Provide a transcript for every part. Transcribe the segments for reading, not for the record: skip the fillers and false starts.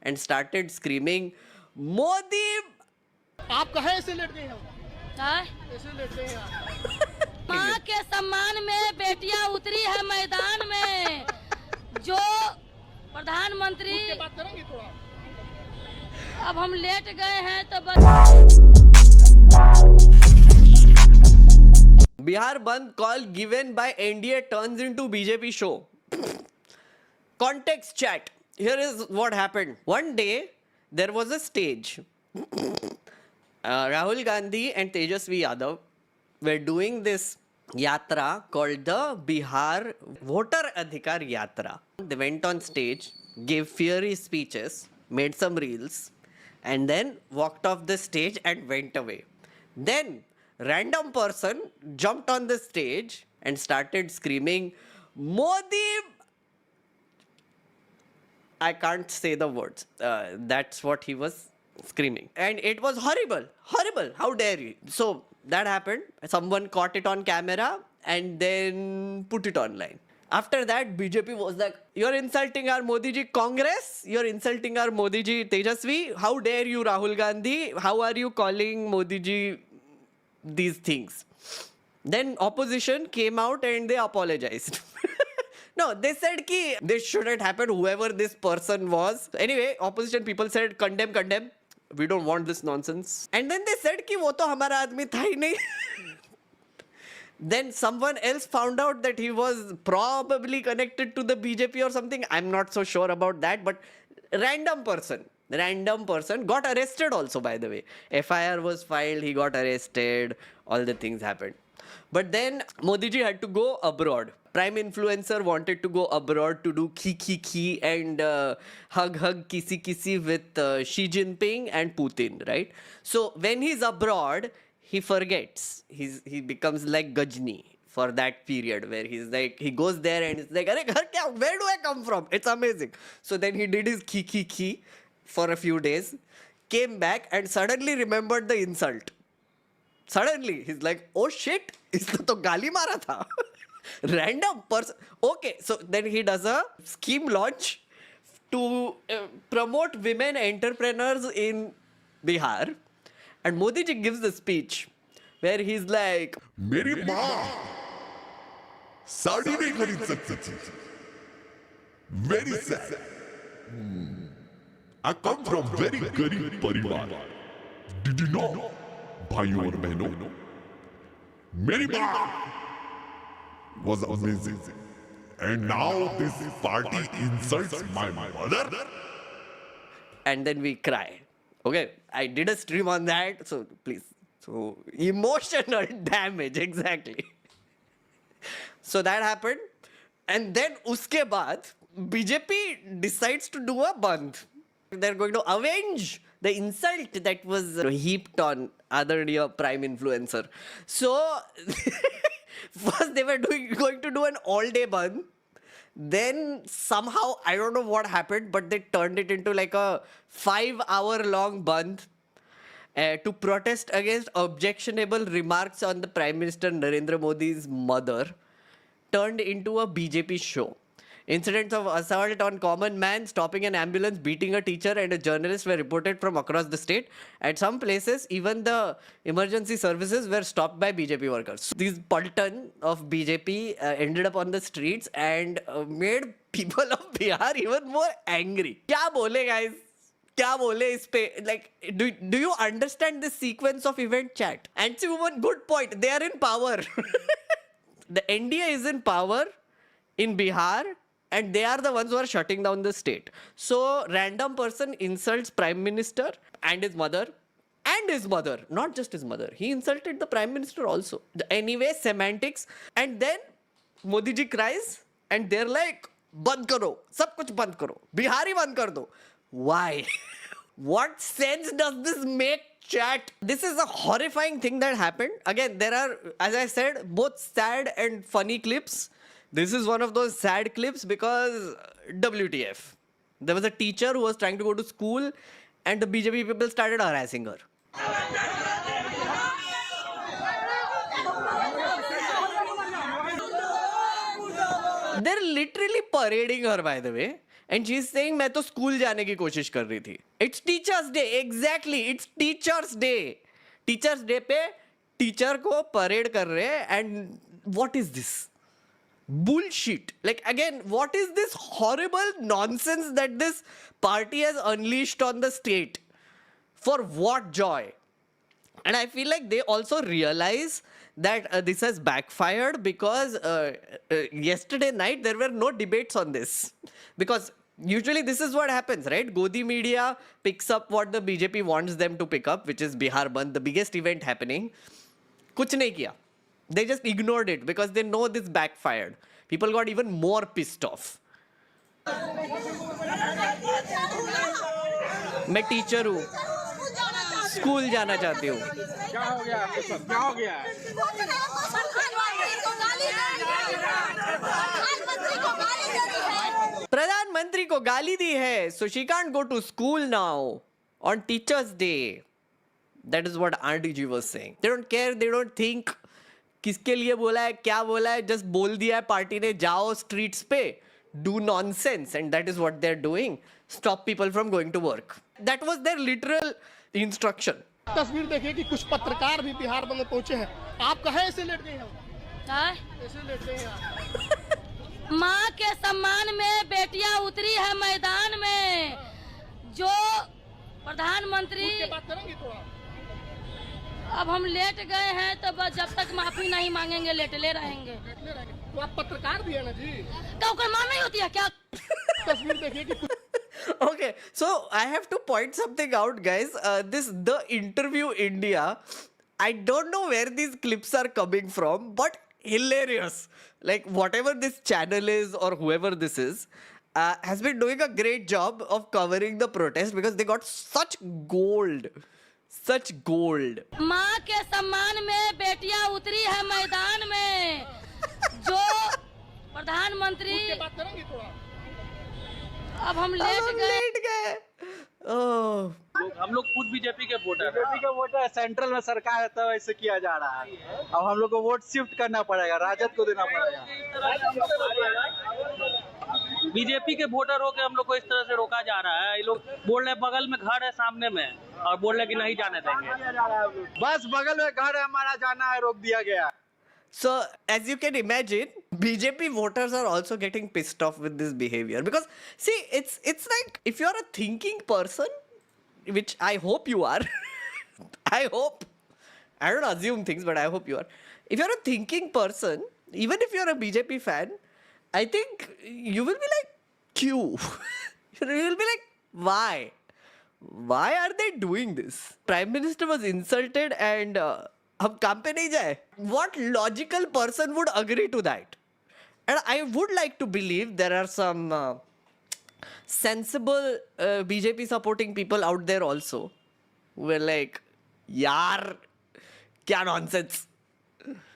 and started screaming, Modi! आप कहाँ ऐसे लेट गए हैं? हाँ? ऐसे लेट गए हैं? माँ के सम्मान में बेटियां उतरी है मैदान में, जो प्रधानमंत्री। के बात करेंगे थोड़ा? अब हम लेट गए हैं तो Bihar Bandh call given by NDA turns into BJP show. Context chat. Here is what happened. One day, there was a stage. Rahul Gandhi and Tejasvi Yadav were doing this yatra called the Bihar Voter Adhikar Yatra. They went on stage, gave fiery speeches, made some reels, and then walked off the stage and went away. Then, random person jumped on the stage and started screaming, Modi! I can't say the words. That's what he was screaming. And it was horrible. Horrible. How dare you? So that happened. Someone caught it on camera and then put it online. After that, BJP was like, you're insulting our Modi ji Congress. You're insulting our Modi ji Tejasvi. How dare you, Rahul Gandhi? How are you calling Modi ji these things? Then opposition came out and they apologized. No, they said ki this shouldn't happen, whoever this person was. Anyway, opposition people said condemn, condemn. We don't want this nonsense. And then they said ki wo to hamara aadmi tha hi nahi. Then someone else found out that he was probably connected to the BJP or something. I'm not so sure about that, but random person got arrested also, by the way. FIR was filed, he got arrested, all the things happened. But then Modi ji had to go abroad. Prime influencer wanted to go abroad to do ki and hug kisi with Xi Jinping and Putin, right? So when he's abroad, he forgets. He becomes like Gajni for that period where he's like, he goes there and he's like, where do I come from? It's amazing. So then he did his ki for a few days, came back and suddenly remembered the insult. Suddenly, he's like, oh shit, इसने तो गाली मारा था. Random person. Okay, so then he does a scheme launch to promote women entrepreneurs in Bihar. And Modi ji gives a speech where he's like, मेरी माँ साड़ी नहीं खरीद सकती थी. Very sad. I come from very गरीब परिवार. Did you know? भाइयों और बहनों, मेरी माँ was amazing. And now this party insults my mother. and then we cry. Okay, I did a stream on that, so please. So, emotional damage, exactly. So that happened. And then uske baad, BJP decides to do a bandh. They're going to avenge the insult that was heaped on Adaraniya Prime Influencer. So, first they were going to do an all-day bandh. Then somehow, I don't know what happened, but they turned it into like a 5-hour-long bandh to protest against objectionable remarks on the Prime Minister Narendra Modi's mother, turned into a BJP show. Incidents of assault on common man, stopping an ambulance, beating a teacher and a journalist were reported from across the state. At some places, even the emergency services were stopped by BJP workers. So these Paltan of BJP ended up on the streets and made people of Bihar even more angry. Kya bole, guys? Kya bole is pe? Like, do you understand this sequence of event, chat? Anti-woman, good point. They are in power. The NDA is in power in Bihar, and they are the ones who are shutting down the state. So, random person insults Prime Minister and his mother. And his mother, not just his mother. He insulted the Prime Minister also. Anyway, semantics. And then Modi ji cries and they're like, band karo, sab kuch band karo. Bihari band kar do. Why? What sense does this make, chat? This is a horrifying thing that happened. Again, there are, as I said, both sad and funny clips. This is one of those sad clips because WTF. There was a teacher who was trying to go to school and the BJP people started harassing her. They're literally parading her, by the way. And she is saying मैं तो school जाने की कोशिश कर रही थी. It's teachers day. Exactly, it's teachers day. Teachers day पे teacher को परेड कर रहे हैं. And what is this bullshit? Like, again, what is this horrible nonsense that this party has unleashed on the state? For what joy? And I feel like they also realize that this has backfired because yesterday night there were no debates on this. Because usually this is what happens, right? Godi media picks up what the BJP wants them to pick up, which is Bihar Bandh, the biggest event happening. Kuch nahi kiya. They just ignored it because they know this backfired. People got even more pissed off. मैं teacher हूँ, school जाना चाहती हूँ. क्या हो गया आपके साथ? क्या हो गया? प्रधानमंत्री को गाली दी है, so she can't go to school now on Teachers Day. That is what Aunty Ji was saying. They don't care, they don't think. किसके लिए बोला है, क्या बोला है, just बोल दिया है पार्टी ने, जाओ स्ट्रीट्स पे, do nonsense, and that is what they're doing. Stop people from going to work. That was their literal instruction. तस्वीर देखिए कि कुछ पत्रकार भी बिहार बंद में पहुंचे हैं. आप कहे ऐसे लेट गए हैं? हाँ? ऐसे लेट गए हैं आप? माँ के सम्मान में बेटियां उतरी है मैदान में. जो प्रधानमंत्री, उठ के बात करेंगे थोड़ा. अब हम लेट गए हैं तो बस जब तक माफी नहीं मांगेंगे लेटले रहेंगे. बैठने रहेंगे. तो आप पत्रकार भी है ना जी. तो कोई मान नहीं होती है क्या? तस्वीर देखिए कि कुछ Okay, so I have to point something out, guys. The interview India, I don't know where these clips are coming from, but hilarious. Like, whatever this channel is or whoever this is, has been doing a great job of covering the protest because they got such gold. Such gold. माँ के सम्मान में बेटियां उतरी है मैदान में. जो प्रधानमंत्री, उठ के बात करेंगे थोड़ा. अब हम लेट गए. Oh. हम लोग खुद बीजेपी के वोटर है. सेंट्रल में सरकार है तो ऐसे किया जा रहा है. अब हम लोग को वोट शिफ्ट करना पड़ेगा, राजद को देना पड़ेगा. बीजेपी के वोटर होके हम लोग को इस तरह से रोका जा रहा है. ये लोग बोल रहे बगल में घर है सामने में, और बोल रहे कि नहीं जाने देंगे. बस बगल में घर है हमारा, जाना है, रोक दिया गया. So, as you can imagine, BJP voters are also getting pissed off with this behavior. Because, see, it's like, if you're a thinking person, which I hope you are, I hope, I don't assume things, but I hope you are. If you're a thinking person, even if you're a BJP fan, I think you will be like, Q. You will be like, why? Why are they doing this? Prime Minister was insulted and... हम काम पे नहीं जाए. What logical person would agree to that? And I would like to believe there are some sensible BJP supporting people out there also who are like, yaar, kya nonsense.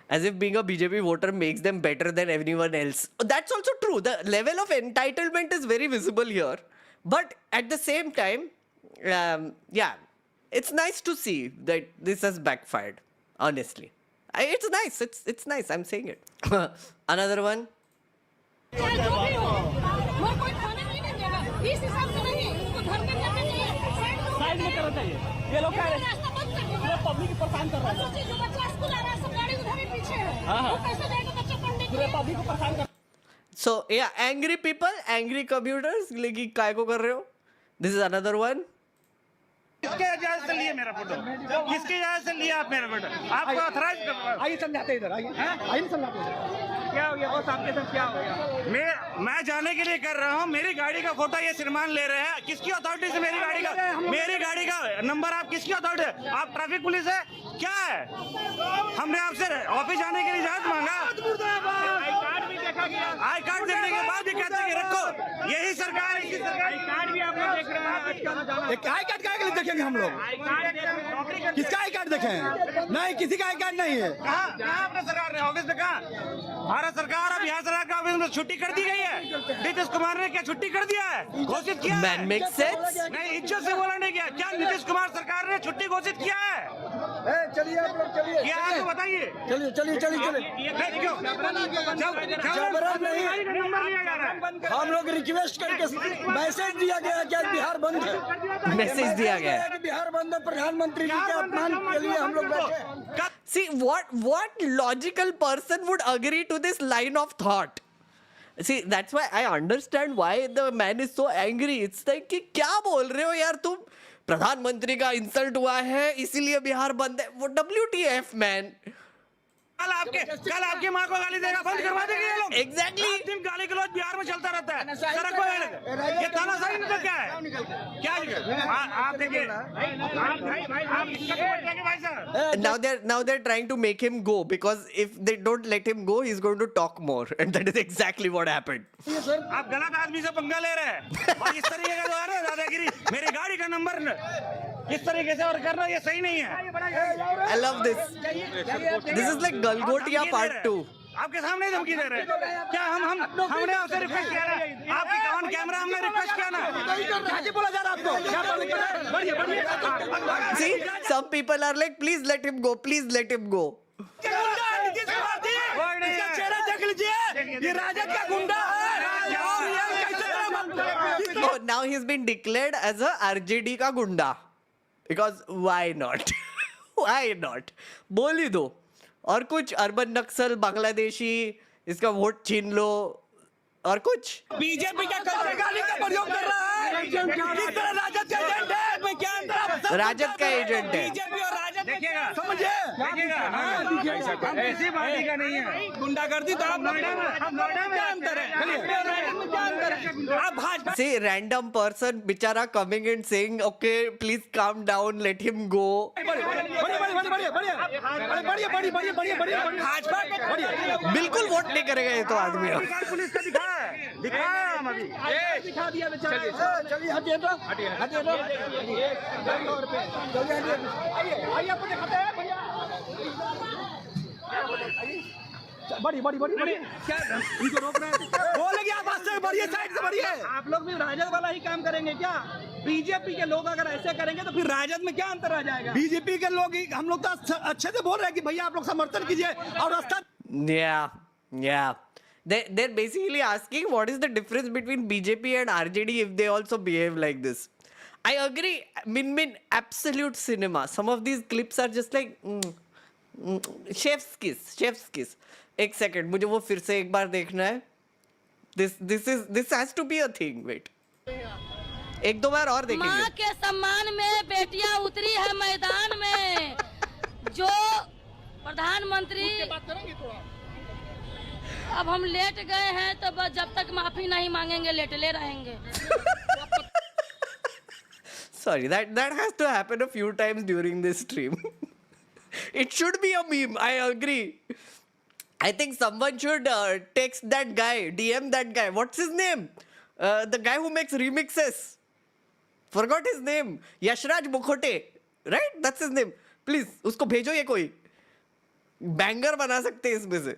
As if being a BJP voter makes them better than anyone else. That's also true. The level of entitlement is very visible here. But at the same time, yeah, it's nice to see that this has backfired. Honestly, it's nice. It's nice. I'm saying it. Another one. चाहे जो भी हो, वो कोई खाने नहीं देगा. इस हिसाब से नहीं, उसको घर में करना चाहिए. साइड में करना चाहिए. ये लोग क्या रास्ता बंद कर दिया. पब्लिक को परेशान कर रहा है. सोचिए जो बच्चा स्कूल आ रहा है, सब गाड़ी उधर ही पीछे है. हाँ. वो कैसे जाएगा बच्चा पढ़ने के लिए? पब्लिक को परेशान कर. So yeah, angry people, angry commuters. लेकिन काय को कर रहे हो? This is another one. किसके इजाजत से लिए मेरा फोटो? किसकी इजाजत से लिया आप मेरा फोटो? आपको ऑथराइज कर. आइए समझाते इधर. आइए समझाते. क्या हो गया बॉस, आपके साथ क्या हो गया? मैं जाने के लिए कर रहा हूँ. मेरी गाड़ी का फोटो ये श्रीमान ले रहे हैं. किसकी अथॉरिटी से मेरी गाड़ी का नंबर आप किसकी अथॉरिटी? आप ट्रैफिक पुलिस है क्या है? हमने आपसे ऑफिस जाने के लिए इजाजत मांगा. आई कार्ड देखने के बाद ही कहते हैं रखो. यही सरकार. आई कार्ड भी आप देख रहे हैं. के लिए देखेंगे हम लोग? किसका आई कार्ड देखें? नहीं, किसी का आई कार्ड नहीं है। कहाँ अपने सरकार ने ऑफिस में कहा? भारत सरकार और बिहार सरकार का ऑफिस में छुट्टी कर दी गई है। नीतीश कुमार ने क्या छुट्टी कर दिया है? घोषित किया है। Man makes sense. नहीं, इज्जत से बोला नहीं किया। क्या नीतीश कुमार सरकार ने छुट्टी घोषित किया है? चलिए आप लोग चलिए, क्या है तो बताइए। चलिए चलिए चलिए चलिए। नहीं, क्यों? जबरन नहीं। नंबर लिया जा रहा है। हम लोग रिक्वेस्ट करके मैसेज दिया गया है कि आज बिहार बंद है। मैसेज दिया गया है कि बिहार बंद है, प्रधानमंत्री जी के अपमान के लिए हम लोग बैठे हैं। See, what logical person would agree to this line of thought? See, that's why I understand why the man is so angry. It's like कि क्या बोल रहे हो यार तुम? प्रधानमंत्री का इंसल्ट हुआ है इसीलिए बिहार बंद है। वो WTF man? कल आपकी माँ को गाली देगा, बंद करवा देंगे ये लोग। Exactly. रात दिन गाली गलौज बिहार में चलता रहता है। सड़क पर ये तानाशाही नहीं तो क्या है? क्या आप देखिए, आप इसका support करेंगे भाई साहब? Now they're trying to make him go because if they don't let him go, he's going to talk more, and that is exactly what happened. आप गलत आदमी से पंगा ले रहे हैं और इस तरीके का जो है ना दादागिरी, मेरी गाड़ी का नंबर इस तरीके से और करना ये सही नहीं है। I love this. This is like Galgotia Part 2. आपके सामने धमकी दे रहे हैं। क्या हमने आपसे रिक्वेस्ट किया ना? आपके कौन कैमरा हमने रिक्वेस्ट किया ना? क्या बोला जा रहा है आपको? बढ़िए। See, some people are like, please let him go, please let him go. इसका चेहरा देख लीजिए, ये राजद का गुंडा है। Oh, now he's been declared as a RJD का गुंडा. Because why not? Why not? बोल ही दो. और कुछ अर्बन नक्सल बांग्लादेशी इसका वोट छीन लो और कुछ बीजेपी का गाली का प्रयोग कर रहा है। किस तरह राजद का एजेंट है? मैं क्या अंतर? राजद का एजेंट है। बीजेपी और राजद देखिएगा, समझे? हम किसी पार्टी का नहीं है। गुंडागर्दी तो आप नोएडा में क्या अंतर है? आप भाजपा See, random person बिचारा coming and saying, okay, please calm down, let him go. बिल्कुल वोट नहीं करेगा ये तो आदमी। पुलिस का दिखाया हम अभी। दिखा दिया बेचारा। चलिए हटिए तो, हटिए तो। आइए आपको दिखाते हैं भैया। बढ़िए क्या इनको रोक रहे हैं? बोलेंगे आप से बढ़िए, साइड से बढ़िए। आप लोग भी राजद वाला ही काम करेंगे क्या? बीजेपी के लोग अगर ऐसे करेंगे तो फिर राजद में क्या अंतर आ जाएगा? बीजेपी के लोग हम लोग तो अच्छे से बोल रहे हैं कि भैया आप लोग समर्थन कीजिए और रास्ता। Yeah. They're basically asking what is the difference between BJP and RJD if they also behave like this. I agree. Min, absolute cinema. Some of these clips are just like chef's kiss. एक second, मुझे वो फिर से एक बार देखना है. This has to be a thing. Wait. एक दो बार और देखेंगे. माँ के सम्मान में बेटियां उतरी है मैदान में, जो प्रधानमंत्री। अब हम लेट गए हैं तो बस जब तक माफी नहीं मांगेंगे लेटले रहेंगे। Sorry, that has to happen a few times during this stream. It should be a meme. I agree. I think someone should text that guy, DM that guy. What's his name? The guy who makes remixes. Forgot his name. Yashraj Mukhote. Right? That's his name. Please, उसको भेजो ये कोई. Banger बना सकते हैं इसमें से.